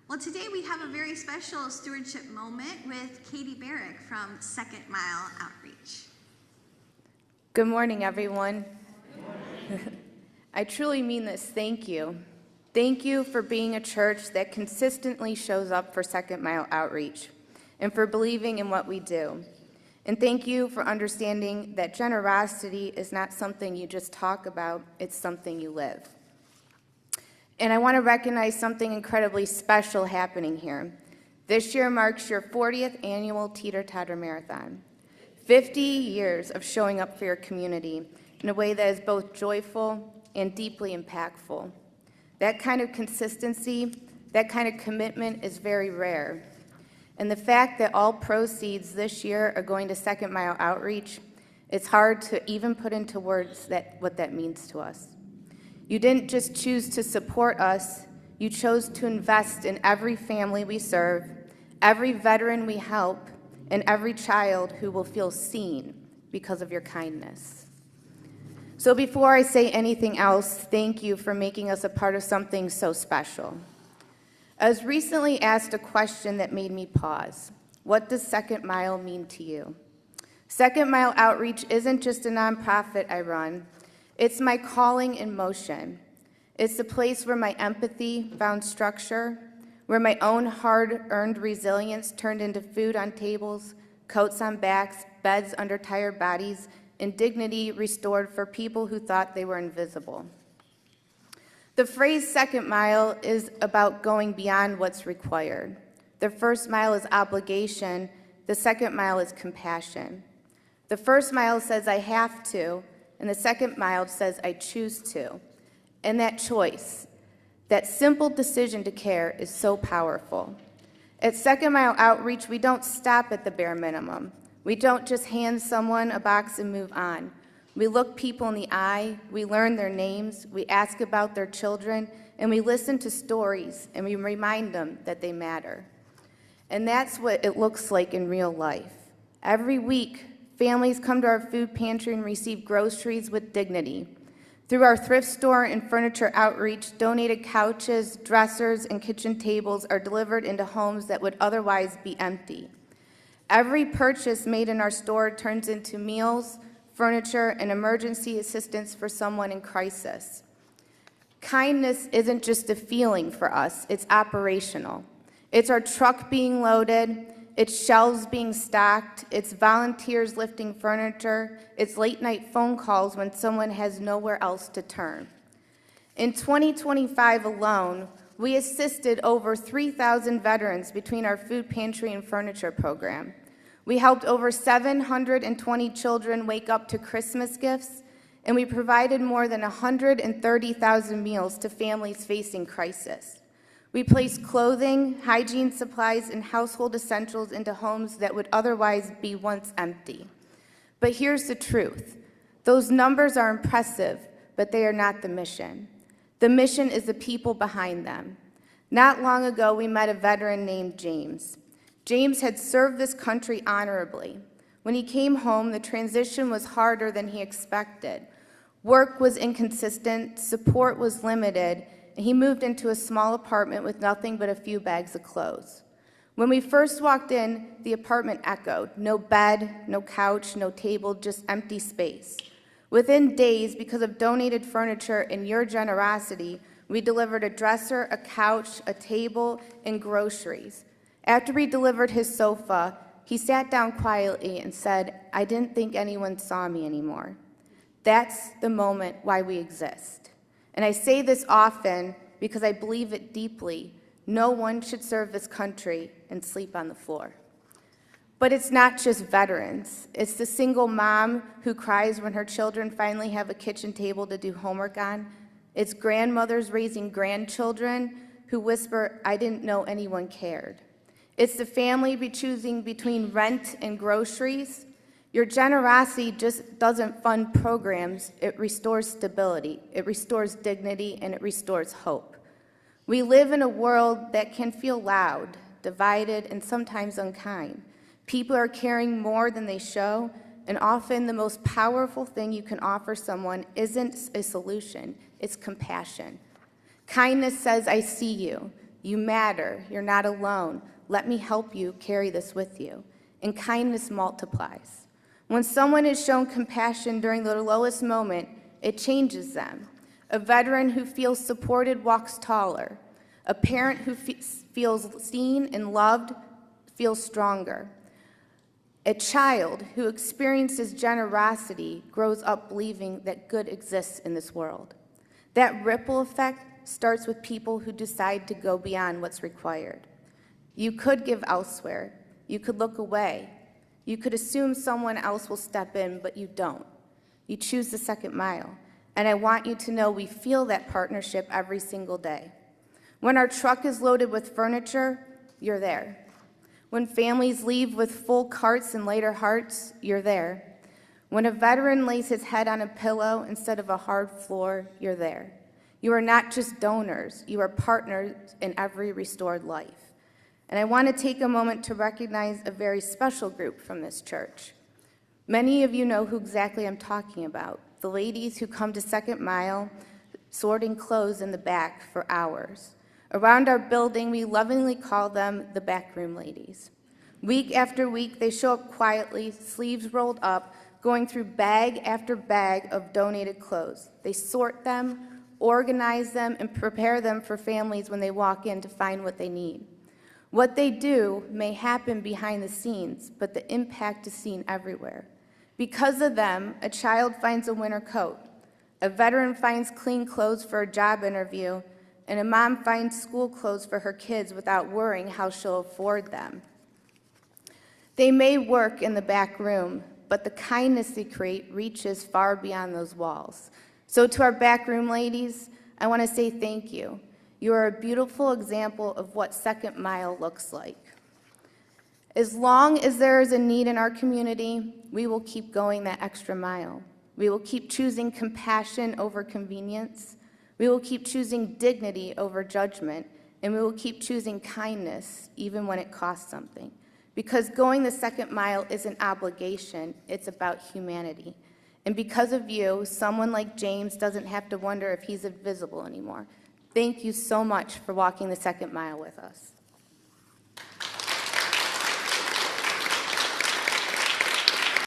Well, today we have a very special stewardship moment with Katie Barick from Second Mile Outreach. Good morning, everyone. Good morning. I truly mean this. Thank you. Thank you for being a church that consistently shows up for Second Mile Outreach and for believing in what we do. And thank you for understanding that generosity is not something you just talk about, it's something you live. And I want to recognize something incredibly special happening here. This year marks your 40th annual Teeter-Totter Marathon. 50 years of showing up for your community in a way that is both joyful and deeply impactful. That kind of consistency, that kind of commitment is very rare. And the fact that all proceeds this year are going to Second Mile Outreach, it's hard to even put into words what that means to us. You didn't just choose to support us, you chose to invest in every family we serve, every veteran we help, and every child who will feel seen because of your kindness. So before I say anything else, thank you for making us a part of something so special. I was recently asked a question that made me pause. What does Second Mile mean to you? Second Mile Outreach isn't just a nonprofit I run. It's my calling in motion. It's the place where my empathy found structure, where my own hard-earned resilience turned into food on tables, coats on backs, beds under tired bodies, and dignity restored for people who thought they were invisible. The phrase second mile is about going beyond what's required. The first mile is obligation. The second mile is compassion. The first mile says I have to, and the second mile says I choose to. And that choice, that simple decision to care is so powerful. At Second Mile Outreach, we don't stop at the bare minimum. We don't just hand someone a box and move on. We look people in the eye, we learn their names, we ask about their children, and we listen to stories, and we remind them that they matter. And that's what it looks like in real life. Every week, families come to our food pantry and receive groceries with dignity. Through our thrift store and furniture outreach, donated couches, dressers, and kitchen tables are delivered into homes that would otherwise be empty. Every purchase made in our store turns into meals, furniture, and emergency assistance for someone in crisis. Kindness isn't just a feeling for us, it's operational. It's our truck being loaded, it's shelves being stocked, it's volunteers lifting furniture, it's late-night phone calls when someone has nowhere else to turn. In 2025 alone, we assisted over 3,000 veterans between our food pantry and furniture program. We helped over 720 children wake up to Christmas gifts, and we provided more than 130,000 meals to families facing crisis. We placed clothing, hygiene supplies, and household essentials into homes that would otherwise be once empty. But here's the truth. Those numbers are impressive, but they are not the mission. The mission is the people behind them. Not long ago, we met a veteran named James. James had served this country honorably. When he came home, the transition was harder than he expected. Work was inconsistent, support was limited, and he moved into a small apartment with nothing but a few bags of clothes. When we first walked in, the apartment echoed. No bed, no couch, no table, just empty space. Within days, because of donated furniture and your generosity, we delivered a dresser, a couch, a table, and groceries. After we delivered his sofa, he sat down quietly and said, "I didn't think anyone saw me anymore." That's the moment why we exist. And I say this often because I believe it deeply. No one should serve this country and sleep on the floor. But it's not just veterans. It's the single mom who cries when her children finally have a kitchen table to do homework on. It's grandmothers raising grandchildren who whisper, "I didn't know anyone cared." It's the family choosing between rent and groceries. Your generosity just doesn't fund programs, it restores stability, it restores dignity, and it restores hope. We live in a world that can feel loud, divided, and sometimes unkind. People are caring more than they show, and often the most powerful thing you can offer someone isn't a solution, it's compassion. Kindness says, "I see you. You matter. You're not alone. Let me help you carry this with you. And kindness multiplies. When someone is shown compassion during their lowest moment, it changes them. A veteran who feels supported walks taller. A parent who feels seen and loved feels stronger. A child who experiences generosity grows up believing that good exists in this world. That ripple effect starts with people who decide to go beyond what's required. You could give elsewhere. You could look away. You could assume someone else will step in, but you don't. You choose the second mile. And I want you to know we feel that partnership every single day. When our truck is loaded with furniture, you're there. When families leave with full carts and lighter hearts, you're there. When a veteran lays his head on a pillow instead of a hard floor, you're there. You are not just donors, you are partners in every restored life. And I want to take a moment to recognize a very special group from this church. Many of you know who exactly I'm talking about, the ladies who come to Second Mile sorting clothes in the back for hours. Around our building, we lovingly call them the backroom ladies. Week after week, they show up quietly, sleeves rolled up, going through bag after bag of donated clothes. They sort them, organize them, and prepare them for families when they walk in to find what they need. What they do may happen behind the scenes, but the impact is seen everywhere. Because of them, a child finds a winter coat, a veteran finds clean clothes for a job interview, and a mom finds school clothes for her kids without worrying how she'll afford them. They may work in the back room, but the kindness they create reaches far beyond those walls. So to our back room ladies, I want to say thank you. You are a beautiful example of what Second Mile looks like. As long as there is a need in our community, we will keep going that extra mile. We will keep choosing compassion over convenience. We will keep choosing dignity over judgment, and we will keep choosing kindness even when it costs something. Because going the second mile is an obligation, it's about humanity. And because of you, someone like James doesn't have to wonder if he's invisible anymore. Thank you so much for walking the second mile with us.